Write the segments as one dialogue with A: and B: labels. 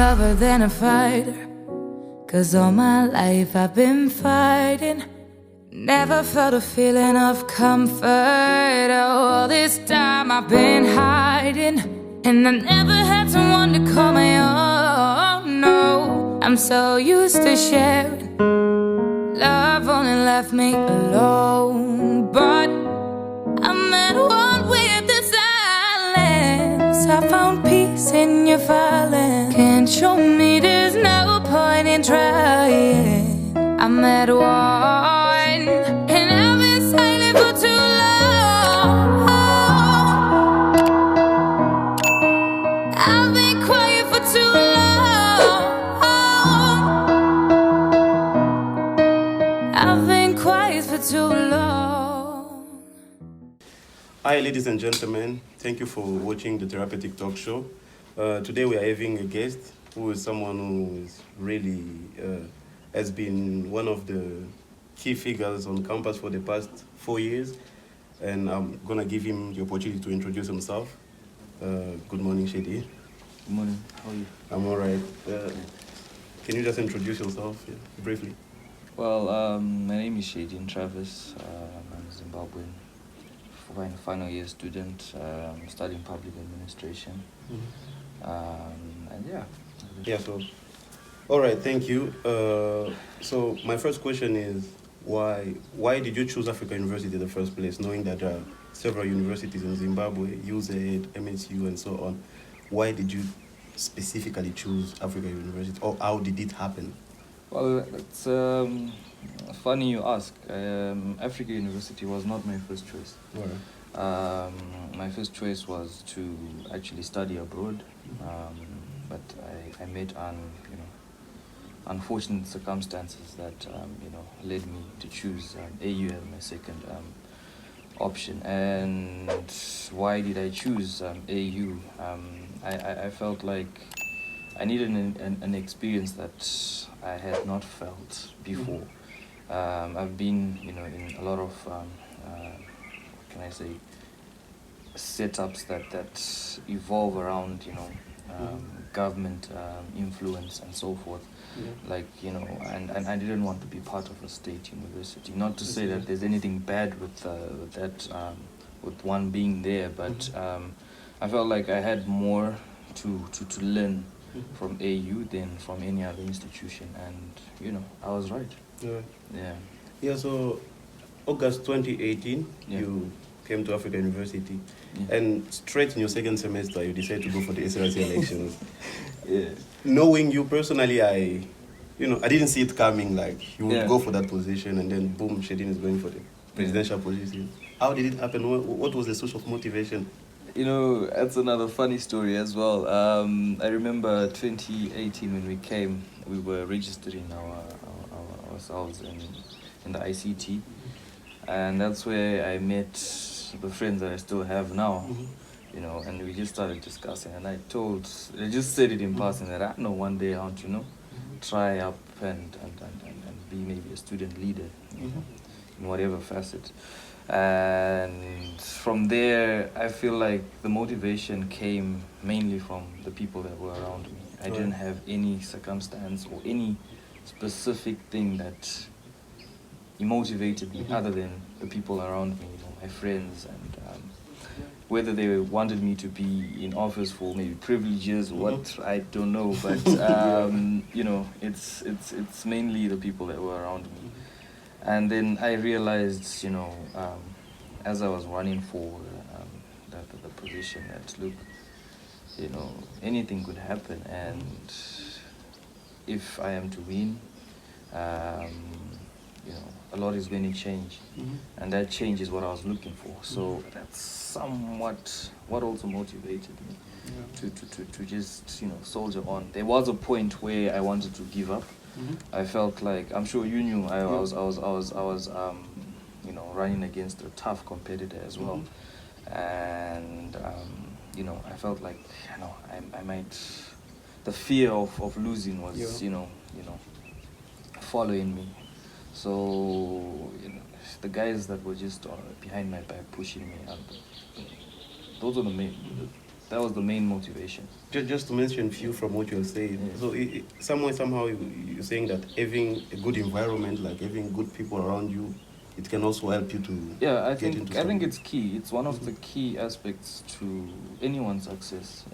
A: lover than a fighter, 'cause all my life I've been fighting. Never felt a feeling of comfort. Oh, all this time I've been hiding, and I never had someone to call my own. No, I'm so used to sharing. Love only left me alone, but I'm at one with the silence. I found peace in your violence. Can't show me there's no point in trying. I'm at one, and I've been silent for too long. I've been quiet for too long. I've been quiet for too long.
B: Hi, ladies and gentlemen. Thank you for watching the Therapeutic Talk show. Today we are having a guest who is someone who is really has been one of the key figures on campus for the past 4 years, and I'm gonna give him the opportunity to introduce himself. Good morning, Shaideen.
C: Good morning. How are you?
B: I'm all right. Can you just introduce yourself briefly?
C: Well, my name is Shaideen Travers. I'm a Zimbabwean final year student studying public administration. And yeah.
B: Yeah, so, all right, thank you. So my first question is, why did you choose Africa University in the first place, knowing that there are several universities in Zimbabwe, UZ, MSU, and so on? Why did you specifically choose Africa University, or how did it happen?
C: Well, it's funny you ask. Africa University was not my first choice.
B: All right.
C: My first choice was to actually study abroad, but I met unfortunate circumstances that led me to choose AU as my second option. And why did I choose AU? I felt like I needed an experience that I had not felt before. I've been in a lot of what can I say, setups that evolve around government influence and so forth. Like and I didn't want to be part of a state university. Not to say that there's anything bad with that with one being there, but I felt like I had more to learn from AU than from any other institution, and I was right.
B: Yeah. So August 2018, you came to Africa University, and straight in your second semester, you decided to go for the SRC elections. Knowing you personally, I didn't see it coming. Like you would go for that position, and then boom, Shaideen is going for the presidential position. How did it happen? What was the source of motivation?
C: That's another funny story as well. I remember 2018 when we came, we were registering ourselves in the ICT, and that's where I met the friends that I still have now. And we just started discussing, and I just said it in passing that I know one day I want to try up and be maybe a student leader in whatever facet. And from there, I feel like the motivation came mainly from the people that were around me. I didn't have any circumstance or any specific thing that motivated me other than the people around me, my friends, and whether they wanted me to be in office for maybe privileges or what, I don't know, but it's mainly the people that were around me. And then I realized, as I was running for the position, that look, anything could happen, and if I am to win, a lot is going to change, and that change is what I was looking for. So that's somewhat what also motivated me to just soldier on. There was a point where I wanted to give up. I felt like, I'm sure you knew, I was running against a tough competitor as well, and I felt like I might, the fear of losing was following me. So the guys that were just behind my back pushing me up, those are the that was the main motivation.
B: Just to mention a few from what you're saying.
C: Yeah.
B: So somehow you're saying that having a good environment, like having good people around you, it can also help you to
C: Yeah,
B: get into
C: I think
B: something.
C: it's key. It's one of the key aspects to anyone's success.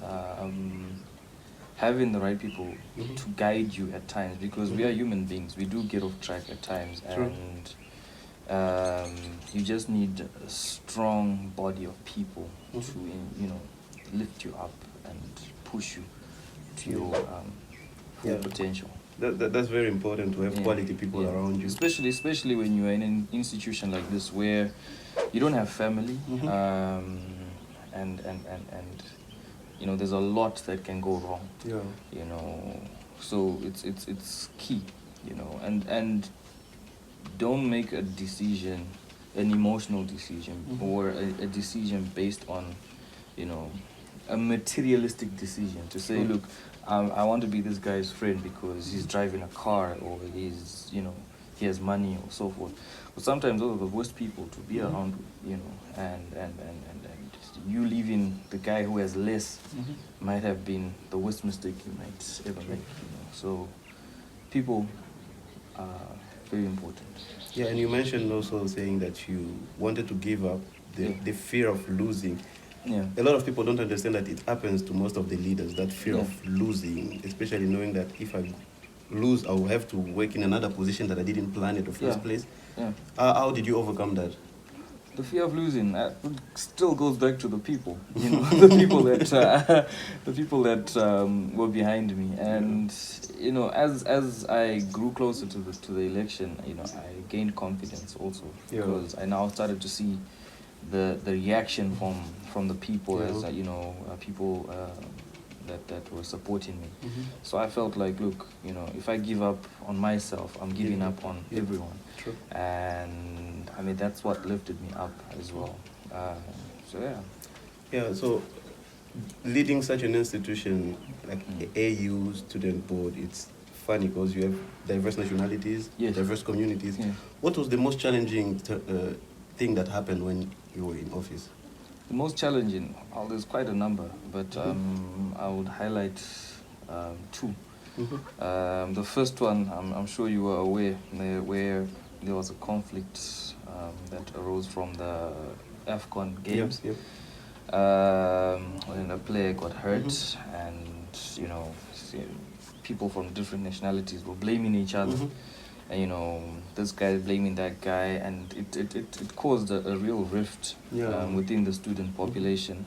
C: Having the right people to guide you at times, because we are human beings. We do get off track at times,
B: True.
C: and you just need a strong body of people to lift you up and push you to your full potential.
B: That's very important, to have quality people around you.
C: Especially when you are in an institution like this where you don't have family, and there's a lot that can go wrong.
B: Yeah.
C: So it's key, and don't make a decision, an emotional decision, or a decision based on, a materialistic decision to say, look, I want to be this guy's friend because he's driving a car, or he's, he has money, or so forth. But sometimes those are the worst people to be around, and you leaving the guy who has less might have been the worst mistake you might ever make. So people are very important.
B: Yeah, and you mentioned also saying that you wanted to give up the fear of losing.
C: Yeah.
B: A lot of people don't understand that it happens to most of the leaders, that fear of losing, especially knowing that if I lose, I will have to work in another position that I didn't plan in the first place.
C: Yeah.
B: How did you overcome that?
C: The fear of losing still goes back to the people, the people that were behind me, and as I grew closer to the election, I gained confidence also, because I now started to see the reaction from the people, as people that were supporting me. So I felt like, look, if I give up on myself, I'm giving up on everyone.
B: True.
C: And I mean, that's what lifted me up as well.
B: So leading such an institution like AU Student Board, it's funny because you have diverse nationalities, diverse communities. What was the most challenging thing that happened when you were in office?
C: The most challenging, there's quite a number, but I would highlight two. The first one, I'm sure you were aware, where there was a conflict that arose from the AFCON games. When a player got hurt, and people from different nationalities were blaming each other. And this guy blaming that guy, and it caused a real rift within the student population.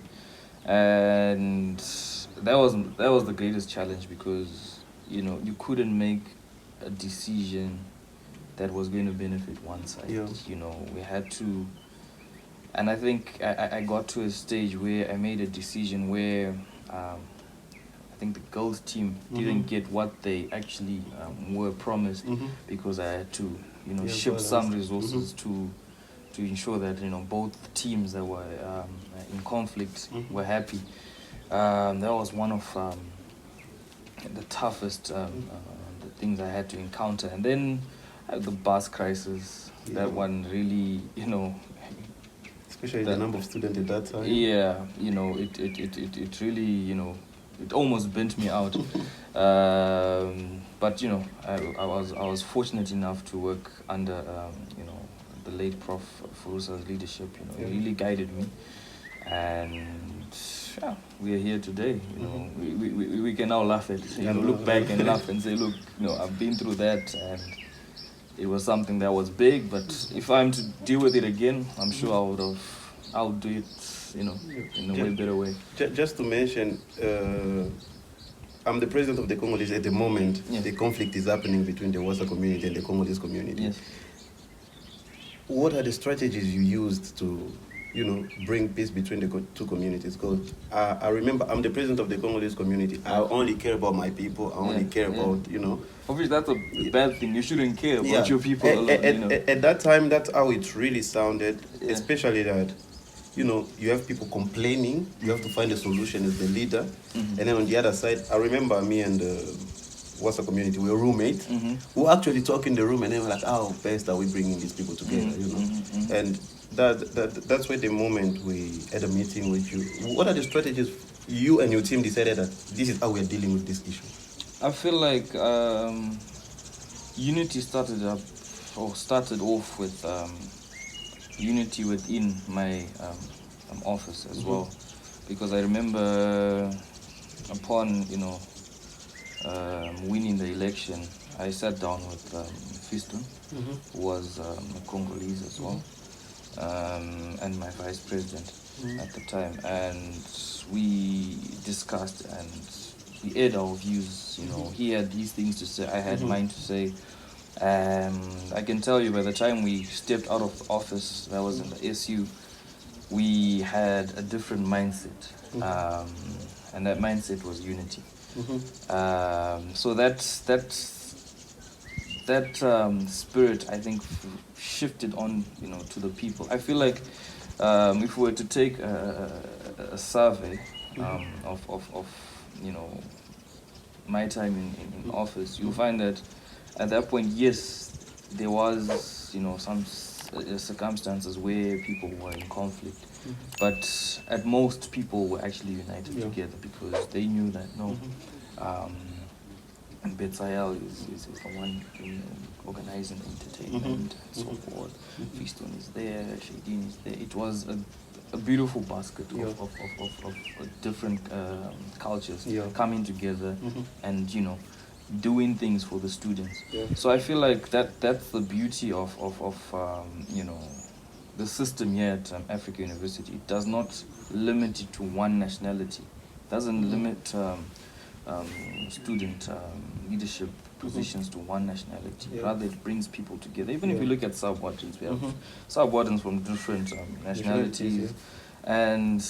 C: And that was the greatest challenge, because you couldn't make a decision that was going to benefit one side. We had to, and I think I got to a stage where I made a decision where I think the girls team didn't get what they actually were promised, because I had to shift some resources to ensure that both teams that were in conflict were happy. That was one of the toughest the things I had to encounter. And then the bus crisis, that one really,
B: especially the number of students at that time.
C: It really, it almost burnt me out. But I was fortunate enough to work under the late Prof. Furusa's leadership. He really guided me, and we are here today. We can now laugh at it. Look back and laugh and say, look, I've been through that, and it was something that was big. But if I'm to deal with it again, I'm sure I'll do it, in a way better way.
B: Just to mention, I'm the president of the Congolese at the moment. The conflict is happening between the Wasa community and the Congolese community.
C: Yes.
B: What are the strategies you used to, bring peace between the two communities? Because I remember I'm the president of the Congolese community. I only care about my people. I only care about,
C: Obviously, that's a bad thing. You shouldn't care about your people alone.
B: At that time, that's how it really sounded, especially that, you have people complaining. You have to find a solution as the leader. And then on the other side, I remember me and What's the community? We were roommates. We actually talk in the room, and then we're like, how best are we bringing these people together? And that's where the moment we had a meeting with you. What are the strategies you and your team decided that this is how we're dealing with this issue?
C: I feel like unity started off with unity within my office as well, because I remember upon winning the election, I sat down with Fiston, who was a Congolese as well, and my vice president at the time, and we discussed and we aired our views. He had these things to say, I had mine to say. I can tell you, by the time we stepped out of the office, that was in the SU, we had a different mindset, and that mindset was unity. So that spirit, I think, shifted on, to the people. I feel like if we were to take a survey of my time in office, you'll find that at that point, yes, there was some circumstances where people were in conflict, but at most people were actually united together, because they knew that Betsael is the one organizing entertainment and so forth. Fiston is there, Shaideen is there. It was a beautiful basket of different cultures coming together and doing things for the students. So I feel like that's the beauty of the system here at Africa University. It does not limit it to one nationality. It doesn't limit student leadership positions to one nationality. Rather, it brings people together. Even if you look at sub-wardens, we have sub-wardens from different nationalities. And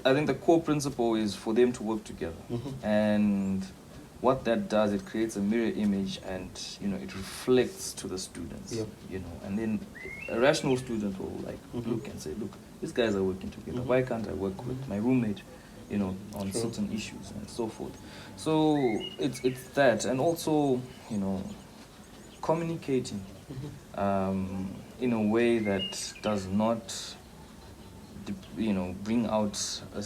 C: I think the core principle is for them to work together. And what that does, it creates a mirror image, and it reflects to the students. And then a rational student will look and say, look, these guys are working together. Why can't I work with my roommate on certain issues and so forth? So it's that, and also communicating in a way that does not bring out a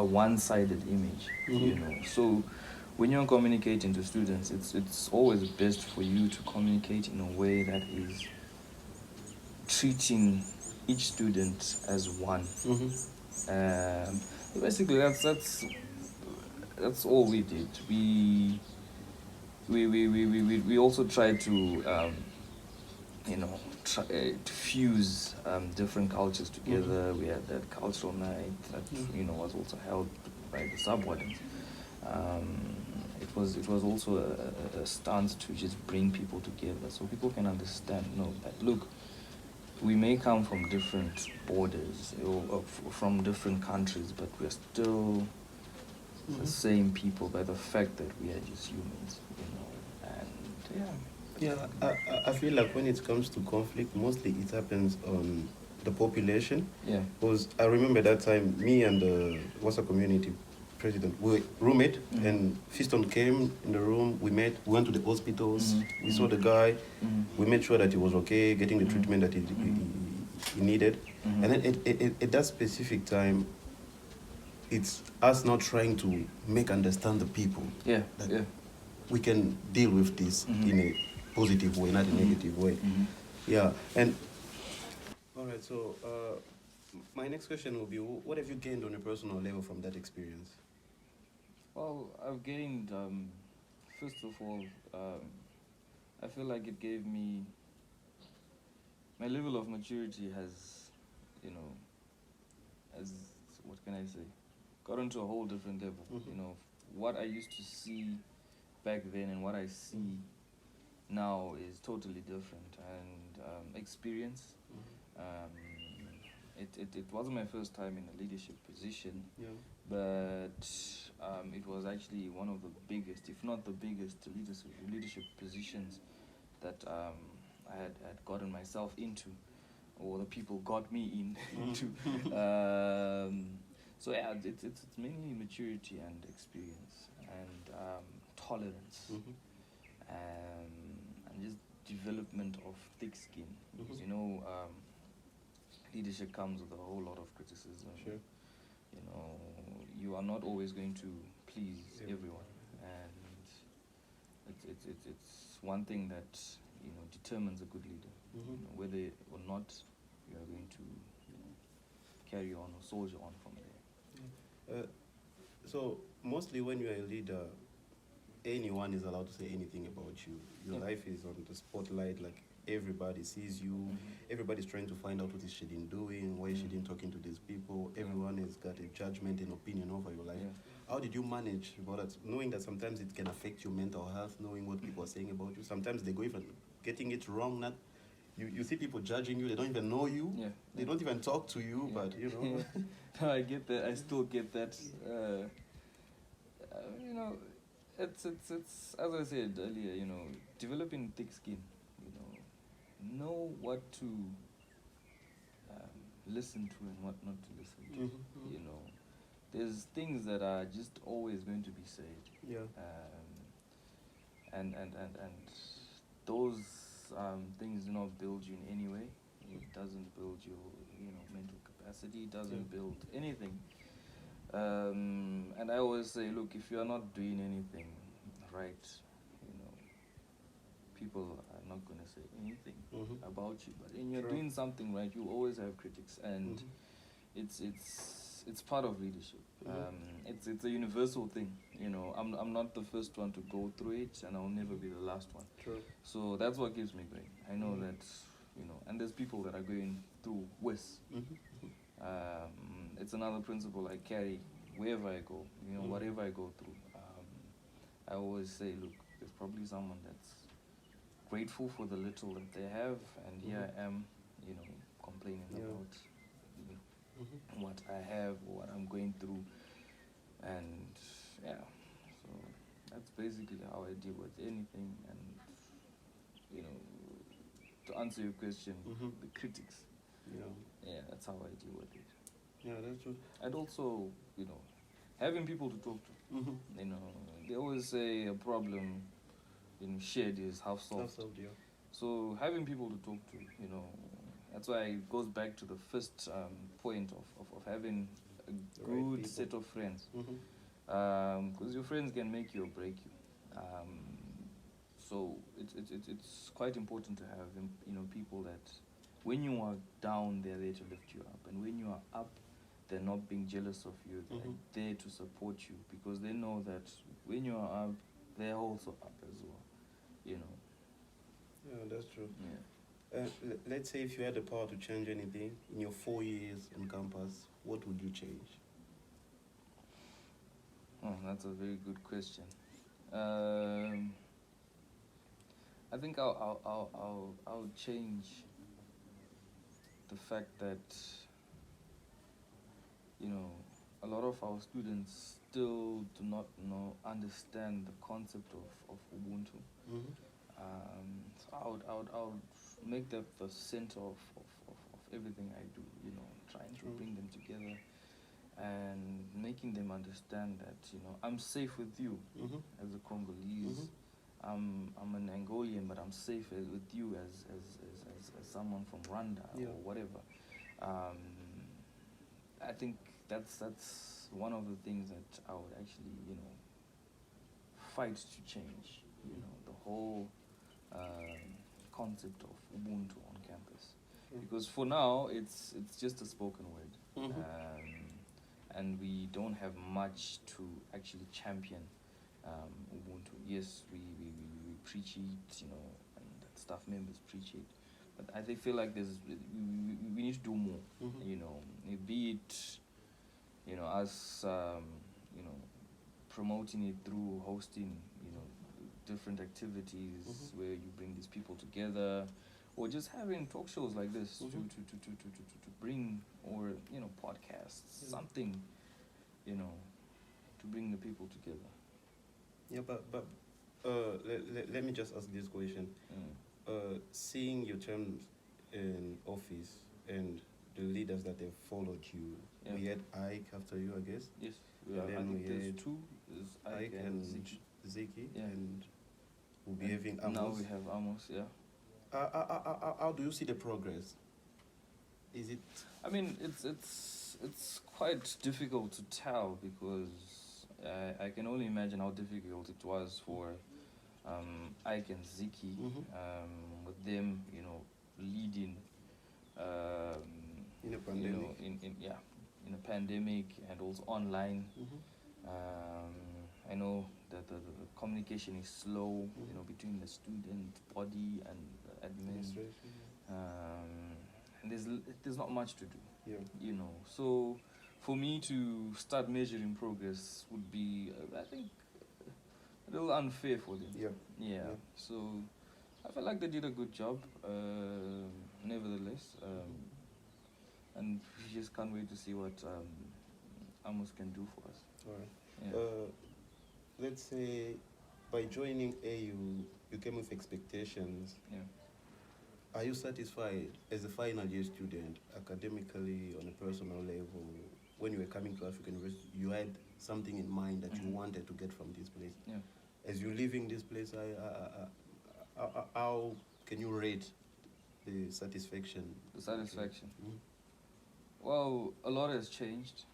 C: one-sided image. So when you're communicating to students, it's always best for you to communicate in a way that is treating each student as one. Basically, that's all we did. We also tried to to fuse different cultures together. We had that cultural night that was also held by the sub-wardens. It was also a stance to just bring people together, so people can understand. That look, we may come from different borders or from different countries, but we're still the same people by the fact that we are just humans, and
B: I feel like when it comes to conflict, mostly it happens on the population. Because I remember that time, me and the Wasa community president, we were roommate, and Fiston came in the room, we met, we went to the hospitals, we saw the guy, we made sure that he was okay, getting the treatment that he needed. And then at that specific time, it's us now trying to understand the people. We can deal with this in a positive way, not a negative way. And all right, so my next question will be, what have you gained on a personal level from that experience?
C: Well, I've gained, first of all, I feel like it gave me, my level of maturity has, what can I say, gotten to a whole different level. What I used to see back then and what I see now is totally different. And experience, it wasn't my first time in a leadership position, but it was actually one of the biggest, if not the biggest, leadership positions that I had gotten myself into, or the people got me into. So yeah, it's mainly maturity and experience and tolerance, and just development of thick skin. Because leadership comes with a whole lot of criticism. you are not always going to please everyone, and it's one thing that determines a good leader. Whether or not you are going to carry on or soldier on from there.
B: So mostly when you are a leader, anyone is allowed to say anything about you. Your life is on the spotlight, like everybody sees you. Everybody's trying to find out what is Shaideen doing, why is Shaideen talking to these people. Everyone has got a judgment and opinion over your life. How did you manage about that, knowing that sometimes it can affect your mental health, knowing what people are saying about you? Sometimes they go even getting it wrong. Not you see people judging you, they don't even know you. They don't even talk to you, but
C: I get that. I still get that. It's as I said earlier, developing thick skin, know what to listen to and what not to listen to. There's things that are just always going to be said. And those things do not build you in any way. It doesn't build your mental capacity. It doesn't build anything. And I always say, look, if you are not doing anything right, people are not going to say anything about you. But when you're doing something right, you always have critics, and it's part of leadership. It's a universal thing. I'm not the first one to go through it, and I'll never be the last one. So that's what gives me going. I know that and there's people that are going through worse. It's another principle I carry wherever I go, whatever I go through. I always say, look, there's probably someone that's grateful for the little that they have, and here I am, complaining about what I have or what I'm going through. And so that's basically how I deal with anything. And to answer your question, the critics, that's how I deal with it.
B: Yeah, that's true.
C: And also, having people to talk to. They always say a problem shared is half solved. So having people to talk to, that's why it goes back to the first point of having a good set of friends. Because your friends can make you or break you. So it's quite important to have people that when you are down, they're there to lift you up, and when you are up, they're not being jealous of you. They're there to support you, because they know that when you are up, they're also up as well. Yeah,
B: that's true. Let's say if you had the power to change anything in your 4 years on campus, what would you change?
C: Oh, that's a very good question. I think I'll change the fact that a lot of our students still do not understand the concept of Ubuntu. So I would make that the center of everything I do, trying to bring them together and making them understand that, I'm safe with you as a Congolese. I'm an Angolian, but I'm safe with you as someone from Rwanda or whatever. I think that's one of the things that I would actually, fight to change. The whole concept of Ubuntu on campus, because for now it's just a spoken word, and we don't have much to actually champion Ubuntu. Yes, we preach it, and staff members preach it. But I feel like we need to do more. Be it, us, promoting it through hosting, different activities where you bring these people together, or just having talk shows like this to bring, or podcasts, something, to bring the people together.
B: Yeah, but let me just ask this question. Seeing your terms in office and the leaders that have followed you, we had Ike after you, I guess.
C: Yes,
B: and then we
C: there's
B: had
C: two. There's
B: Ike and Ziki, and we'll be having Amos.
C: Now we have Amos,
B: How do you see the progress? Is it?
C: I mean, it's it's quite difficult to tell because I can only imagine how difficult it was for Ike and Ziki, with them, leading
B: in a pandemic.
C: In a pandemic and also online. I know that the communication is slow, between the student body and the admin. And there's not much to do.
B: Yeah.
C: So for me to start measuring progress would be, I think, a little unfair for them.
B: Yeah.
C: So I feel like they did a good job, nevertheless. And we just can't wait to see what Amos can do for us.
B: All right.
C: Yeah.
B: Let's say by joining AU, you came with expectations.
C: Yeah.
B: Are you satisfied as a final year student, academically, on a personal level? When you were coming to African University, you had something in mind that you wanted to get from this place.
C: Yeah.
B: As you're leaving this place, how can you rate the satisfaction?
C: The satisfaction.
B: Mm-hmm.
C: Well, a lot has changed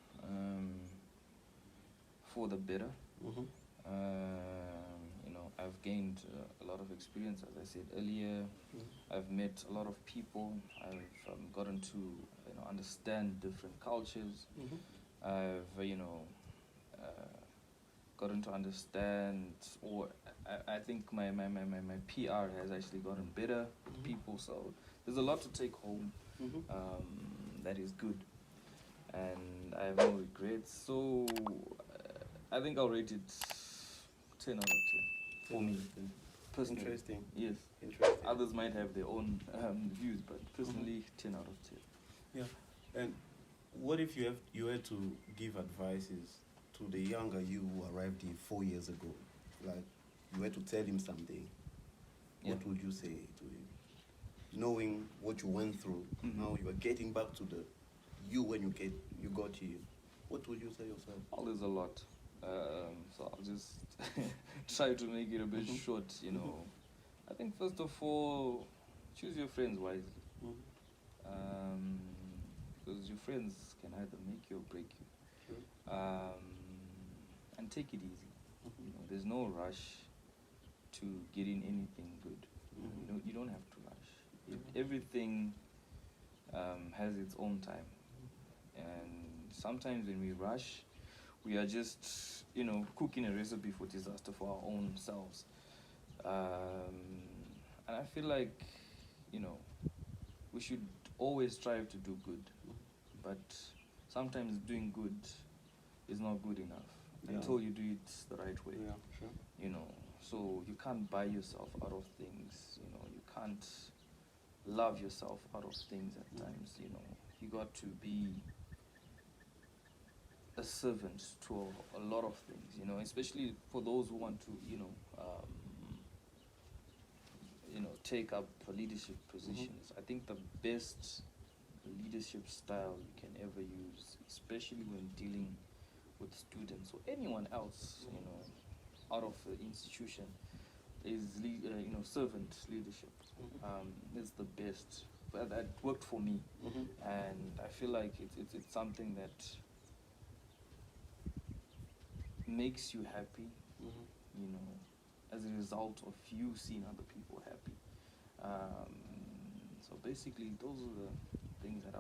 C: for the better.
B: Mm-hmm.
C: I've gained a lot of experience, as I said earlier. I've met a lot of people. I've gotten to understand different cultures. I've gotten to understand, or I think my PR has actually gotten better with people. So there's a lot to take home. That is good, and I have no regrets. So I think I'll rate it 10 out of 10 for me. Personally.
B: Interesting.
C: Yes.
B: Interesting.
C: Others might have their own views, but personally, 10 out of 10.
B: Yeah. And what if you had to give advices to the younger you who arrived here 4 years ago? Like, you had to tell him something.
C: Yeah.
B: What would you say to him? Knowing what you went through, now you are getting back to the you when you got here. What would you say yourself?
C: Oh, there's a lot. So I'll just try to make it a bit short, I think first of all, choose your friends wisely. Because your friends can either make you or break you.
B: Sure.
C: And take it easy. There's no rush to getting anything good. You don't have to rush. Everything has its own time. And sometimes when we rush, we are just, cooking a recipe for disaster for our own selves. And I feel like, we should always strive to do good. But sometimes doing good is not good enough until you do it the right way.
B: Yeah, sure.
C: So you can't buy yourself out of things. You can't love yourself out of things at times. You got to be a servant to a lot of things, especially for those who want to, take up leadership positions. I think the best leadership style you can ever use, especially when dealing with students or anyone else, out of the institution, is servant leadership. It's the best. But that worked for me, and I feel like it's something that makes you happy, as a result of you seeing other people happy. So basically, those are the things that I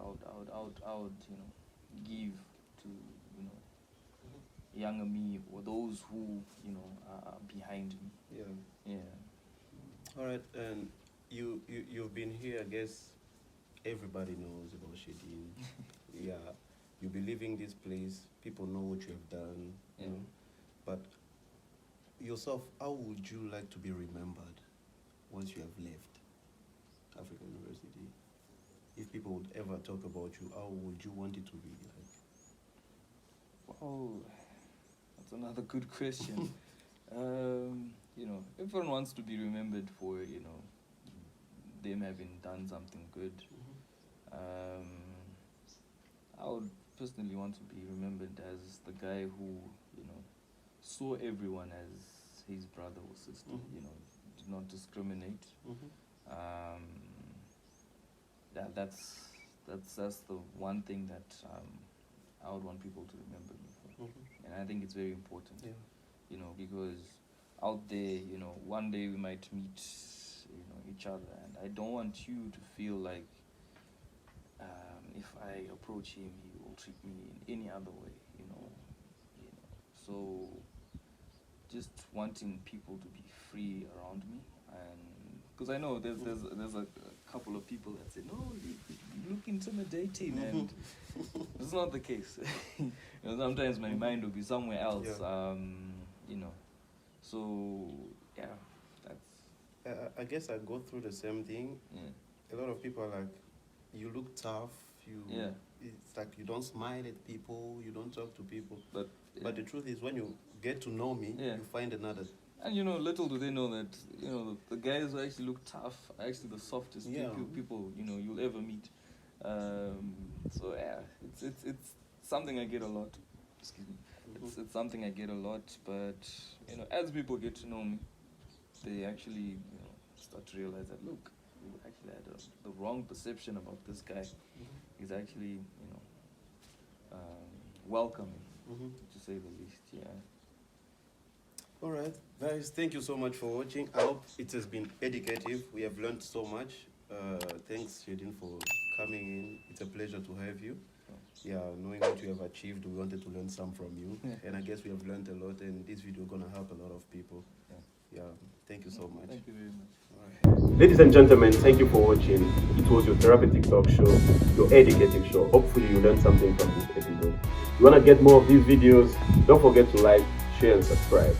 C: would give to younger me, or those who are behind me. Yeah.
B: All right, and you've been here. I guess everybody knows about Shaideen. Yeah, you be leaving this place. People know what you have done. But yourself, how would you like to be remembered once you have left African University? If people would ever talk about you, how would you want it to be like?
C: Oh, that's another good question. Everyone wants to be remembered for, them having done something good. I would personally want to be remembered as the guy who, saw everyone as his brother or sister, did not discriminate. That's the one thing that I would want people to remember me for. And I think it's very important, because out there, one day we might meet, each other, and I don't want you to feel like if I approach him, he will treat me in any other way, So just wanting people to be free around me, and because I know there's a couple of people that say, no, you look intimidating, and it's not the case. Sometimes my mind will be somewhere else, So yeah, that's.
B: I guess I go through the same thing. A lot of people are like, you look tough. It's like you don't smile at people, you don't talk to people. But the truth is, when you get to know me, you find another.
C: And little do they know that the guys who actually look tough are actually the softest people you'll ever meet. So yeah, it's something I get a lot. Excuse me. It's something I get a lot. But as people get to know me, they actually start to realize that, look, you actually had the wrong perception about this guy. He's actually welcoming, to say the least. Yeah.
B: All right, guys, thank you so much for watching. I hope it has been educative. We have learned so much. Thanks, Shaideen, for coming in. It's a pleasure to have you. Knowing what you have achieved, we wanted to learn some from you. And I guess we have learned a lot, and this video is going to help a lot of people. Thank you so much.
C: Thank you very much.
B: All right. Ladies and gentlemen, thank you for watching. It was your Therapeutic Talk show, your educative show. Hopefully you learned something from this episode. If you want to get more of these videos, don't forget to like, share, and subscribe.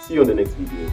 B: See you on the next video.